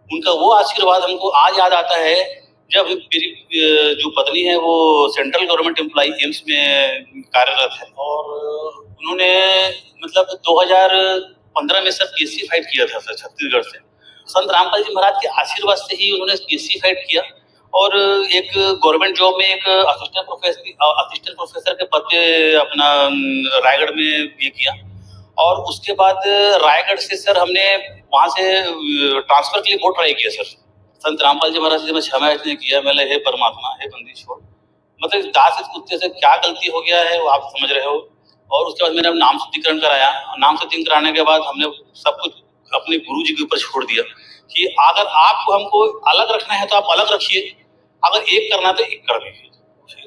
उनका वो आशीर्वाद हमको आज याद आता है जब मेरी जो पत्नी है वो सेंट्रल गवर्नमेंट एम्प्लॉई एम्स में कार्यरत है और उन्होंने मतलब 2015 में सर पीएससी फाइट किया था सर छत्तीसगढ़ से। संत रामपाल जी महाराज के आशीर्वाद से ही उन्होंने पीएससी फाइट किया और एक गवर्नमेंट जॉब में एक असिस्टेंट प्रोफेसर के पद पे अपना रायगढ़ में ये किया और उसके बाद रायगढ़ से सर हमने वहां से ट्रांसफर के लिए बहुत ट्राई किया सर। संत रामपाल जी महाराज से मैं क्षमा याचना किया, मैंने हे परमात्मा हे बंदी छोड़, मतलब दास इस कुत्ते से क्या गलती हो गया है वो आप समझ रहे हो। और उसके बाद मैंने नाम शुद्धिकरण कराया, नाम शुद्धिकरण कराने के बाद हमने सब कुछ अपने गुरु जी के ऊपर छोड़ दिया कि अगर आपको हमको अलग रखना है तो आप अलग रखिए, अगर एक करना है तो एक कर दीजिए। फिर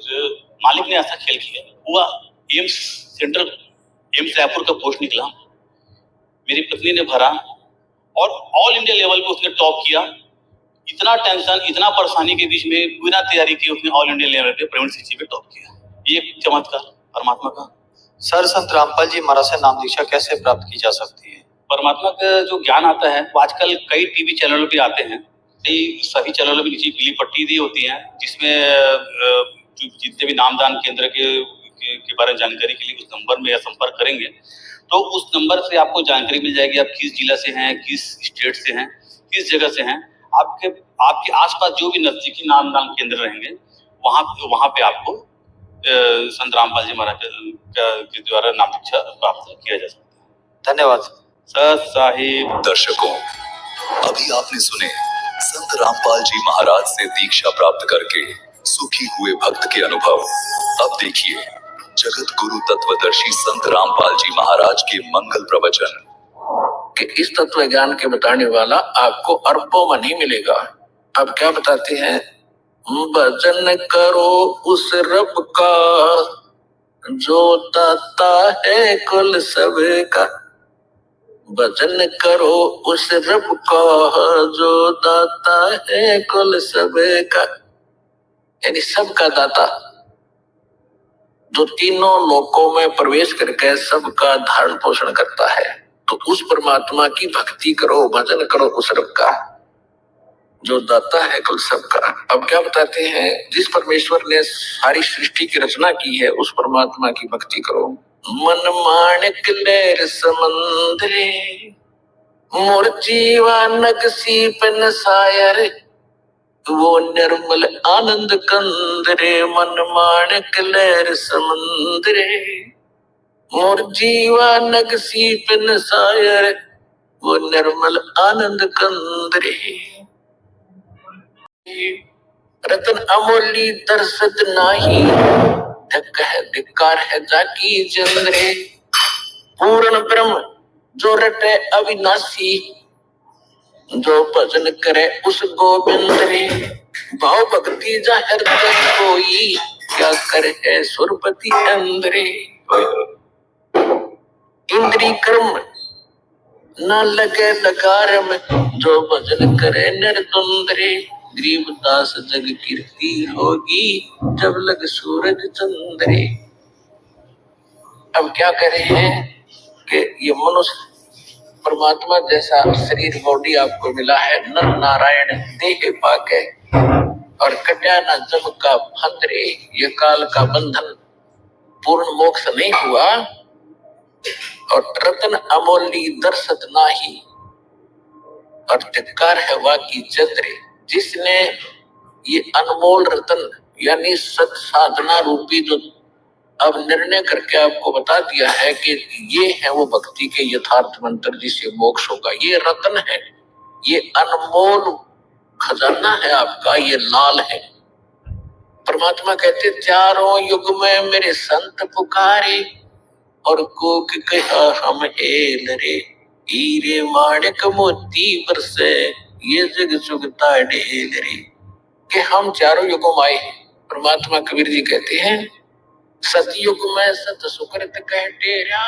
मालिक ने ऐसा खेल किया, हुआ एम्स सेंट्रल एम्स रायपुर का पोस्ट निकला, मेरी पत्नी ने भरा और ऑल इंडिया लेवल पे उसने टॉप किया। इतना टेंशन इतना परेशानी के बीच में बिना तैयारी के उसने ऑल इंडिया लेवल पे प्राइवेट शिक्षा पे टॉप किया। ये चमत्कार परमात्मा का। सर संत रामपाल जी महाराज से नाम दीक्षा कैसे प्राप्त की जा सकती है? परमात्मा का जो ज्ञान आता है वो आजकल कई टीवी चैनलों पे आते हैं, सभी चैनलों में नीचे पीली पट्टी दी होती है जिसमें जितने भी नामदान केंद्र के बारे में जानकारी के लिए उस नंबर में संपर्क करेंगे तो उस नंबर से आपको जानकारी मिल जाएगी आप किस जिला से हैं, किस स्टेट से हैं, किस जगह से हैं। आपके आसपास जो भी नजदीकी नामदान केंद्र रहेंगे वहां पे आपको संत रामपाल जी महाराज के द्वारा नाम दीक्षा प्राप्त किया जा सकता है। धन्यवाद सत साहिब। दर्शकों, अभी आपने सुने संत रामपाल जी महाराज से दीक्षा प्राप्त करके सुखी हुए भक्त के अनुभव। अब देखिए जगत गुरु तत्वदर्शी संत रामपाल जी महाराज के मंगल प्रवचन। कि इस तत्व ज्ञान के बताने वाला आपको अरबों में नहीं मिलेगा। अब क्या बताते हैं? भजन करो उस रब का जो दाता है कुल सबका। भजन करो उस रब का जो दाता है कुल सबका, यानी सबका दाता जो तीनों लोकों में प्रवेश करके सबका धारण पोषण करता है। तो उस परमात्मा की भक्ति करो, भजन करो उस रब का जो दाता है कुल सबका। अब क्या बताते हैं? जिस परमेश्वर ने सारी सृष्टि की रचना की है उस परमात्मा की भक्ति करो। मन माणिक लहर समंदरे मोर जीवा नगसी पन सायर, वो निर्मल आनंद कंदरे। मन माणिक लहर समंदरे मोर जीवा नगसी पन सायर, वो निर्मल आनंद कंदरे। रतन अमोली दर्शत नाही, धक्का है धिक्कार है जाकी चंद्रे। पूर्ण ब्रह्म जो रटे अविनाशी, जो भजन करे उस गोविंद रे। भाव भक्ति जा हृदय कोई, क्या करे है सुरपति अंदरे। इंद्री कर्म न लगे लगार में, जो भजन करे निर्द्वंद्रे। गरीबदास जग कीर्ति होगी, जब लग सूरज चंद्रे। अब क्या करे हैं कि ये मनुष्य परमात्मा जैसा शरीर बॉडी आपको मिला है, नर नारायण देह पाके और कट्या न जम का फंदरे। ये काल का बंधन पूर्ण मोक्ष नहीं हुआ। और रतन अमोली दर्शत नाही, और धिक्कार है वाकी चंद्रे। जिसने ये अनमोल रतन यानी सत साधना रूपी जो अब निर्णय करके आपको बता दिया है कि ये है वो भक्ति के यथार्थ मंत्र जिससे मोक्ष होगा, ये रतन है, ये अनमोल खजाना है आपका, ये लाल है। परमात्मा कहते चारों युग में मेरे संत पुकारे, और कोक कहा हम हेल रे। हीरे माणिक मोती बरसे, ये जग सुगता ढेल रे। कि हम चारों युगों में आए हैं। परमात्मा कबीर जी कहते हैं सतयुग में सत सुकृत कह टेरा,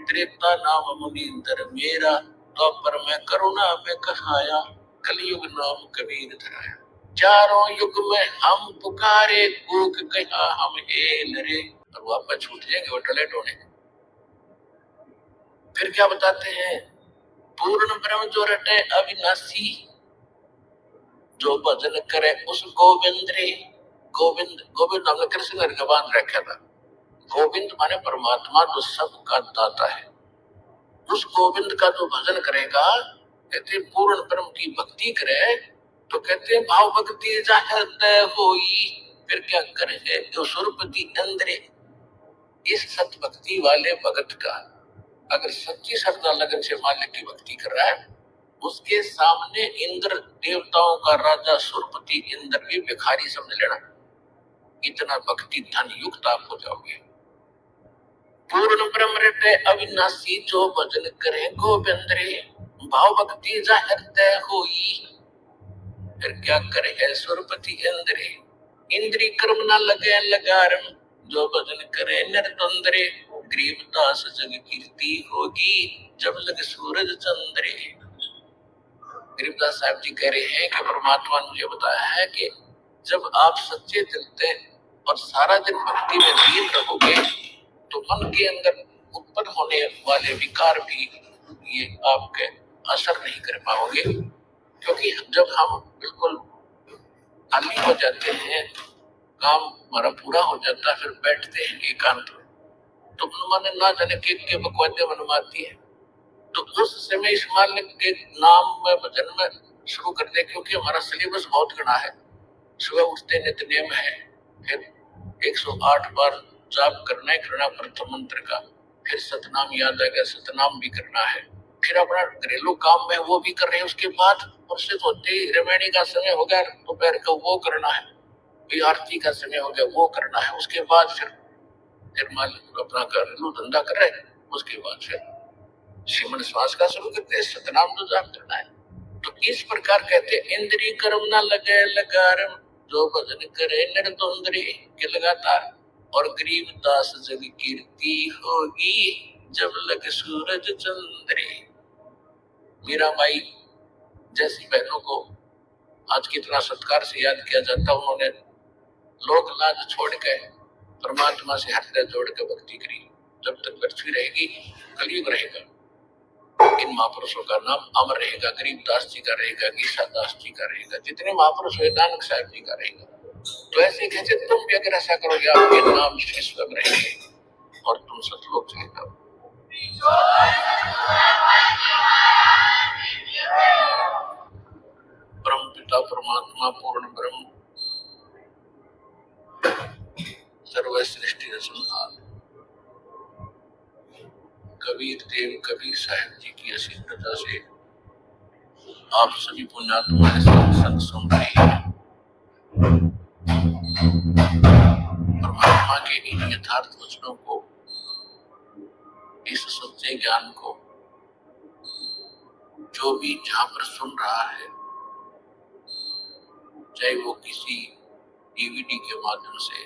त्रेता नाम मुनींद्र मेरा। द्वापर में करुणा में कहाया, कलयुग नाम कबीर धराया। चारों युग में हम पुकारे, कोक कहा हम हेल रे। और वापस छूट जाएंगे वो टले टोने। फिर क्या बताते हैं? पूर्ण ब्रह्म जो रटे अविनाशी, जो भजन करे उस गोविंद रे। गोविंद गोविंद हमने कृष्ण ने बांध रखा था। गोविंद माने परमात्मा जो सबका दाता है। उस गोविंद का जो भजन करेगा, कहते पूर्ण ब्रह्म की भक्ति करे, तो कहते भाव भक्ति जाहिर तय होई, फिर क्या करे जो सुरपति अंदरे। इस सत भक्ति वाले भगत का अगर सच्ची श्रद्धा लगन से मालिक की भक्ति कर रहा है, उसके सामने इंद्र देवताओं का राजा सुरपति इंद्र भी भिखारी समझ लेना। इतना भक्ति धन युक्त आप हो जाओगे। पूर्ण ब्रह्म रहते अविनाशी जो भजन करे गोविंद रे, भाव भक्ति जाहिर तय होई, फिर क्या करे है सुरपति इंद्रे। इंद्री कर्म न लगे लगारम, जो भजन करे निर्द्वंद्व रे। गरीबदास जग कीर्ति होगी, जब लग सूरज चंद्रे। गरीबदास साहब जी कह रहे हैं कि परमात्मा ने मुझे बताया है कि जब आप सच्चे दिल से और सारा दिन भक्ति में लीन रहोगे, तो मन के अंदर उत्पन्न होने वाले विकार भी ये आपके असर नहीं कर पाओगे। क्योंकि जब हम बिल्कुल खाली हो जाते हैं, काम हमारा पूरा हो जाता है, फिर बैठते हैं एकांत में, तो मन ना जाने के बकवादे मनमाती है। तो उस समय इस मालिक के नाम में भजन में शुरू कर दे, क्योंकि हमारा सिलेबस बहुत घना है। सुबह उठते नित्य नियम है, फिर 108 बार जाप करना है, करना प्रथम मंत्र का, फिर सतनाम याद आ गया, सतनाम भी करना है, फिर अपना घरेलू काम में वो भी कर रहे हैं। उसके बाद फुर्सत होते ही रामायणी का समय हो गया, दोपहर का वो करना है, फिर आरती का समय हो गया, वो करना है। उसके बाद फिर मालिक अपना घरेलू धंधा कर रहे हैं। उसके बाद फिर श्रीमन श्वास का शुरू करते हैं, सतनाम तो जाप करना है। तो इस प्रकार कहते इंद्री कर्म ना लगे लगारम, जो भजन करे निर्द्वंद्व के लगातार। और गरीब दास जग कीर्ति होगी, जब लग सूरज चंद्रे। मीरा बाई जैसी बहनों को आज कितना सत्कार से याद किया जाता। उन्होंने लोक लाज छोड़ के परमात्मा से हृदय जोड़ के भक्ति करी। जब तक पृथ्वी रहेगी, कलयुग रहेगा, इन महापुरुषों का नाम अमर रहेगा। गरीबदास जी का रहेगा, गीसा दास जी का रहेगा, जितने महापुरुष हुए, नानक साहब जी का रहेगा। तो ऐसे कैसे तुम भी अगर ऐसा करोगे, आपके नाम शाश्वत रहेंगे और तुम सतलोक चले जाओ। परम पिता परमात्मा पूर्ण ब्रह्म सर्व सृष्टि रचनहार कबीर देव कबीर साहब जी की असीमता से आप सभी पुण्यात्मा संग सुन रहे हैं। परमात्मा के इन यथार्थ वचनों को, इस सच्चे ज्ञान को जो भी जहां पर सुन रहा है, चाहे वो किसी डीवीडी के माध्यम से,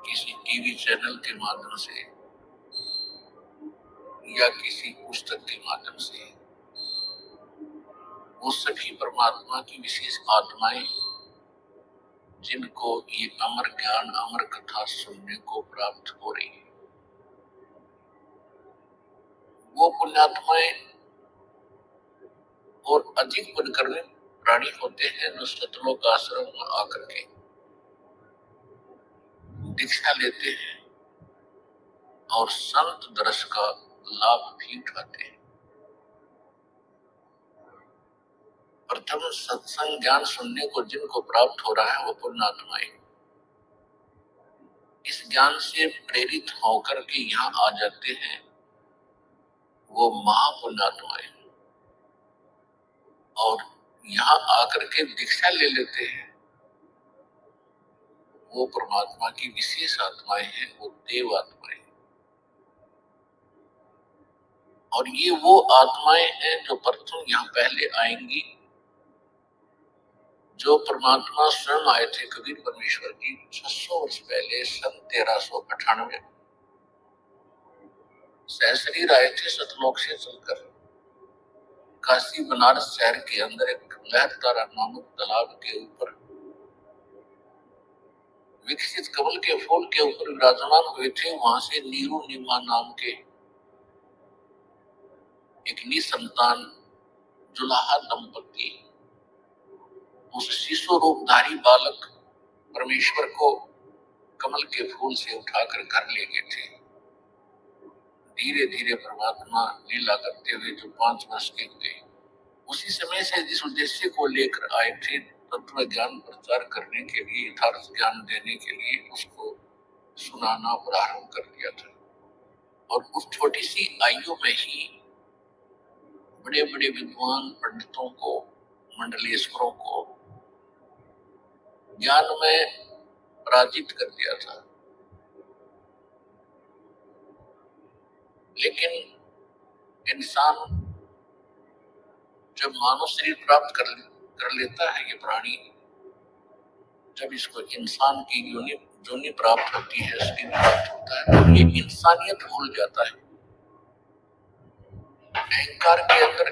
किसी टीवी चैनल के माध्यम से, या किसी पुस्तक के माध्यम से, वो सभी परमात्मा की विशेष आत्माएं जिनको ये अमर ज्ञान, अमर कथा सुनने को प्राप्त हो रही है, वो पुण्यात्माएं और अधिक बनकर प्राणी होते हैं जो सतलोक आश्रम में आकर के दीक्षा लेते हैं और संत दर्श का लाभ भी उठाते हैं। प्रथम सत्संग ज्ञान सुनने को जिनको प्राप्त हो रहा है, वो पुण्यात्माएं इस ज्ञान से प्रेरित होकर के यहाँ आ जाते हैं। वो महापुण्यात्माएं और यहाँ आकर के दीक्षा ले लेते हैं। वो परमात्मा की विशेष आत्माएं हैं, वो देव आत्माएं। और ये वो आत्माएं हैं जो प्रथम यहाँ पहले आएंगी, जो परमात्मा स्वयं आए थे कबीर परमेश्वर जी 600 वर्ष पहले, सन 1398 सहशरीर आए थे सतलोक से चलकर। काशी बनारस शहर के अंदर एक लहरतारा नामक तालाब के ऊपर विकसित कमल के फूल के ऊपर विराजमान हुए थे। वहां से नीरू निमा नाम के एक निसंतान जुलाहा दंपति उस शिशु रूपधारी बालक परमेश्वर को कमल के फूल से उठाकर घर ले गए थे। धीरे धीरे परमात्मा लीला करते हुए जो 5 वर्ष के हुए, उसी समय से जिस उद्देश्य को लेकर आए थे, तत्व ज्ञान प्रचार करने के लिए, यथार्थ ज्ञान देने के लिए, उसको सुनाना प्रारंभ कर दिया था। और उस छोटी सी आयु में ही बड़े बड़े विद्वान पंडितों को, मंडलेश्वरों को ज्ञान में पराजित कर दिया था। लेकिन इंसान जब मानव शरीर प्राप्त कर लेता है, ये प्राणी जब इसको इंसान की योनि प्राप्त होती है, शरीर प्राप्त होता है, तो ये इंसानियत भूल जाता है। अहंकार के अंदर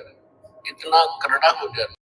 इतना करड़ा हो जाता है